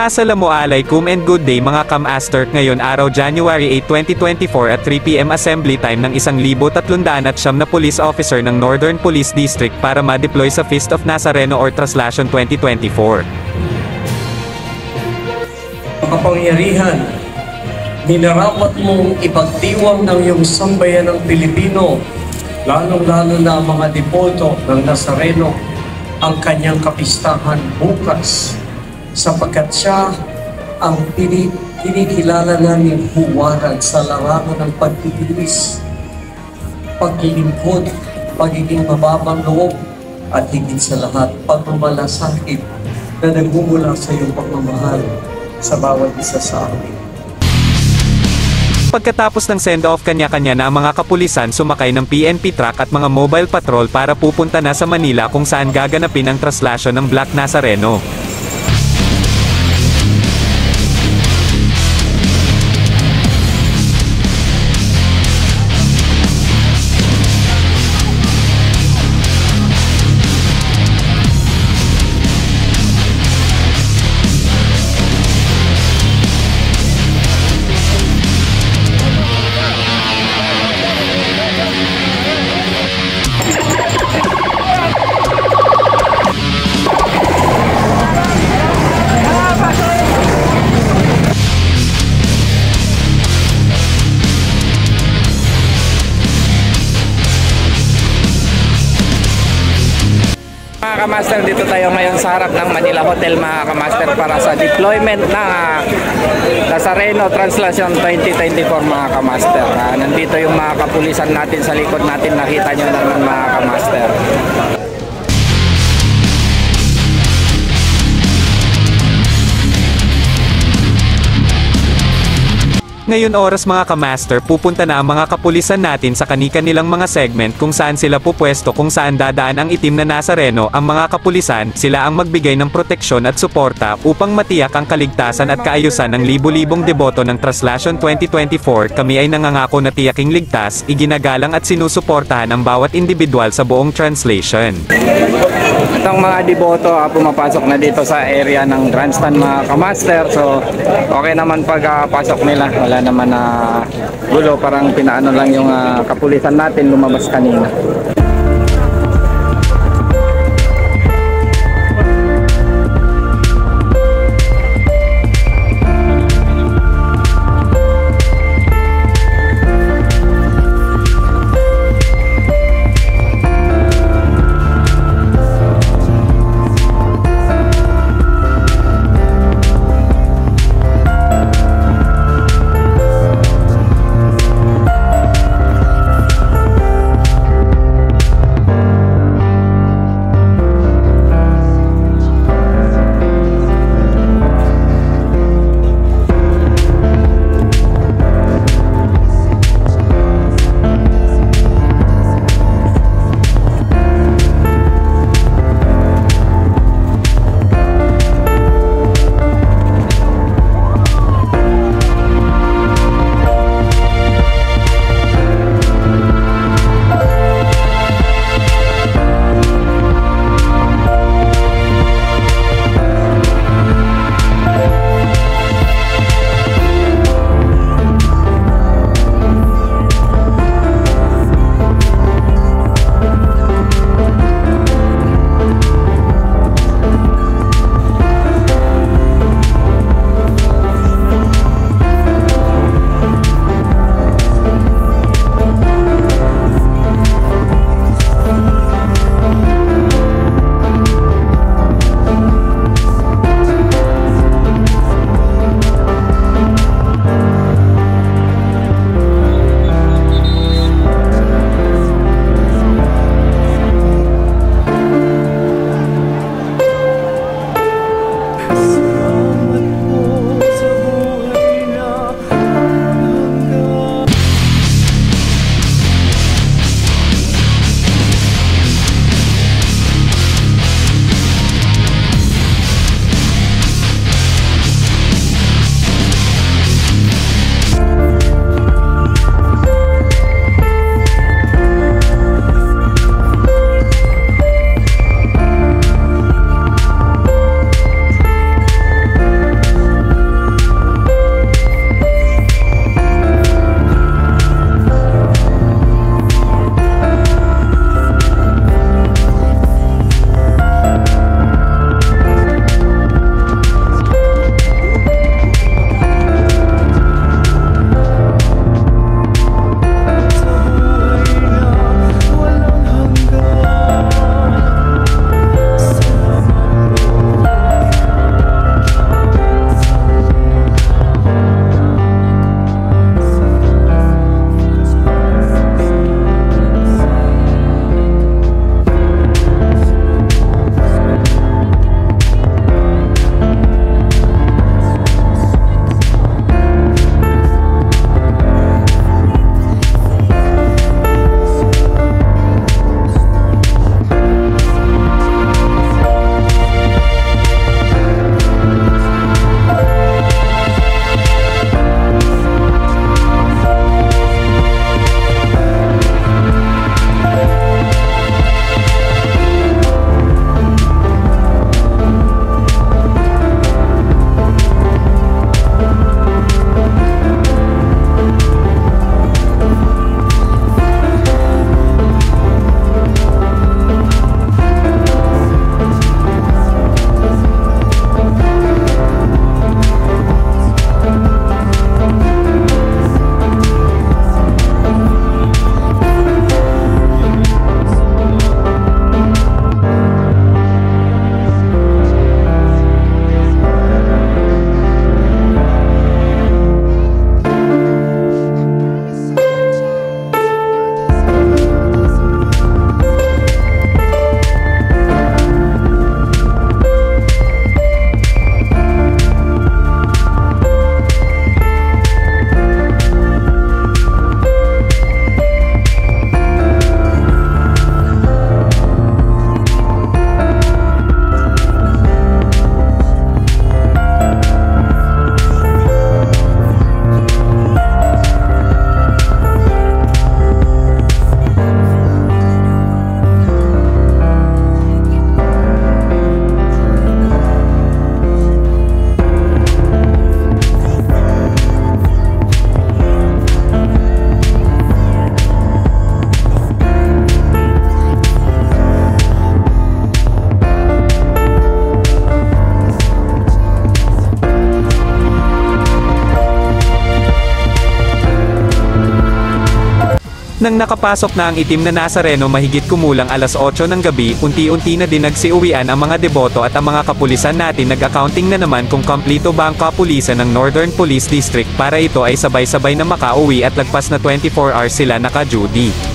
Assalamualaikum and good day mga Kamaster. Ngayon araw January 8, 2024 at 3 PM assembly time ng 1,300 na police officer ng Northern Police District para ma-deploy sa Feast of Nazareno or Traslation 2024. Kapangyarihan, minarapat mong ipagdiwang ng iyong sambayan ng Pilipino, lalong-lalo na mga depoto ng Nazareno, ang kanyang kapistahan bukas, sapagkat siya ang kinikilala namin huwaran sa larangan ng pagtitiis, paglilingkod, pagiging mababang loob, at higit sa lahat, pagmamalasakit na nagmumula sa iyong pagmamahal sa bawat isa sa amin. Pagkatapos ng send-off kanya-kanya na ang mga kapulisan sumakay ng PNP truck at mga mobile patrol para pupunta na sa Manila kung saan gaganapin ang traslasyon ng Black Nazareno. Mga Kamaster, dito tayo ngayon sa harap ng Manila Hotel mga Kamaster para sa deployment ng Nazareno Translation 2024 mga Kamaster. Nandito yung mga kapulisan natin sa likod natin, nakita nyo naman mga Kamaster. Ngayon oras mga Kamaster, pupunta na ang mga kapulisan natin sa kani-kanilang mga segment kung saan sila pupwesto, kung saan dadaan ang itim na Nazareno. Ang mga kapulisan, sila ang magbigay ng proteksyon at suporta upang matiyak ang kaligtasan at kaayusan ng libu-libong deboto ng Traslation 2024. Kami ay nangangako na tiyaking ligtas, iginagalang at sinusuportahan ang bawat individual sa buong translation. Itong mga deboto pumapasok na dito sa area ng grandstand mga Kamaster. So okay naman pagpasok nila, wala naman na gulo, parang pinaano lang yung kapulisan natin lumabas kanina. Nang nakapasok na ang itim na Nazareno mahigit kumulang alas 8 ng gabi, unti-unti na din nagsiuwian ang mga deboto at ang mga kapulisan natin nag-accounting na naman kung kompleto ba ang kapulisan ng Northern Police District para ito ay sabay-sabay na makauwi at lagpas na 24 hours sila naka-duty.